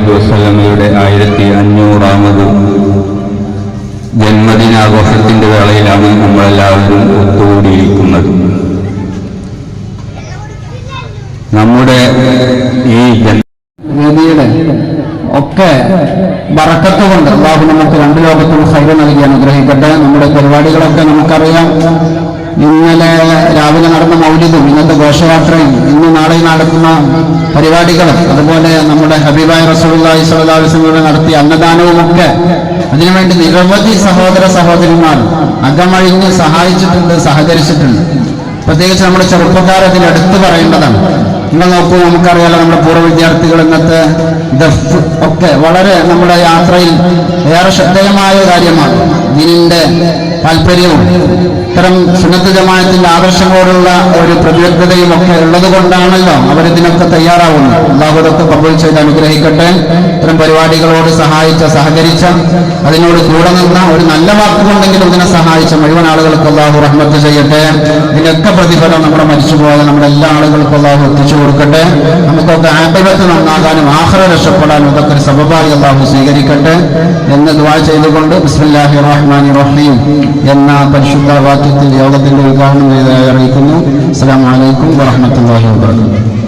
വസല്ലമയുടെ 1500ാമത് ജന്മദിനാഘോഷത്തിന്റെ വേളയിലാണ് നമ്മളെല്ലാവരും ഒത്തുകൂടിയിരിക്കുന്നത്. നമ്മുടെ ഈ വേദിയുടെ ഒക്കെ ബറക്കത്ത് കൊണ്ട് അല്ലാഹു നമുക്ക് രണ്ട് ലോകത്തും ഖൈർ നൽകി അനുഗ്രഹിക്കട്ടെ. നമ്മുടെ പരിപാടികളൊക്കെ നമുക്കറിയാം. ഇന്നലെ രാവിലെ നടന്ന മൗലിദും ഇന്നത്തെ ഘോഷയാത്രയും ഇന്ന് നാളെ നടക്കുന്ന പരിപാടികളും അതുപോലെ നമ്മുടെ ഹബീബായ റസൂലുള്ളാഹി സ്വല്ലല്ലാഹു അലൈഹി വസല്ലം നടത്തിയ അന്നദാനവുമൊക്കെ അതിനുവേണ്ടി നിരവധി സഹോദര സഹോദരിമാർ അകമഴിഞ്ഞ് സഹായിച്ചിട്ടുണ്ട്, സഹകരിച്ചിട്ടുണ്ട്. പ്രത്യേകിച്ച് നമ്മുടെ ചെറുപ്പക്കാർ അതിൽ എടുത്തു പറയേണ്ടതാണ്. നിങ്ങൾ നോക്കൂ, നമുക്കറിയാലോ നമ്മുടെ പൂർവ്വ വിദ്യാർത്ഥികൾ ഇന്നത്തെ ദഫ് ഒക്കെ വളരെ നമ്മുടെ യാത്രയിൽ ഏറെ ശ്രദ്ധേയമായ കാര്യമാണ്. ദീനിന്റെ താല്പര്യവും ഇത്തരം സുന്നത്ത് ജമാഅത്തിന്റെ ആദർശങ്ങളോടുള്ള ഒരു പ്രതിബദ്ധതയും ഒക്കെ ഉള്ളത് കൊണ്ടാണല്ലോ അവരിതിനൊക്കെ തയ്യാറാവുന്നത്. അല്ലാഹു അതൊക്കെ കബൂൽ ചെയ്ത് അനുഗ്രഹിക്കട്ടെ. ഇത്തരം പരിപാടികളോട് സഹായിച്ച, സഹകരിച്ച, അതിനോട് കൂടെ നിന്ന, ഒരു നല്ല വാക്കുകൊണ്ടെങ്കിലും ഇതിനെ സഹായിച്ച മുഴുവൻ ആളുകൾക്ക് അല്ലാഹു റഹ്മത്ത് ചെയ്യട്ടെ. ഇതിനൊക്കെ പ്രതിഫലം നമ്മുടെ മരിച്ചുപോയ നമ്മുടെ എല്ലാ ആളുകൾക്കും അല്ലാഹു എത്തിച്ചു കൊടുക്കട്ടെ. നമുക്കൊക്കെ ആഖിറത്ത് നന്നാകാനും ആഖിറ രക്ഷപ്പെടാനും ഇതൊക്കെ ഒരു സബബായി അല്ലാഹു സ്വീകരിക്കട്ടെ എന്ന് ദുആ ചെയ്തുകൊണ്ട് ബിസ്മില്ലാഹിർ റഹ്മാനിർ റഹീം എന്ന പരിശുദ്ധ വാക്യത്തിൽ യോഗത്തിന്റെ ഉദ്ഘാടനം ചെയ്തതായി അറിയിക്കുന്നു. അസ്സലാമു അലൈക്കും വറഹ്മത്തുള്ളാഹി വബറകാതുഹു.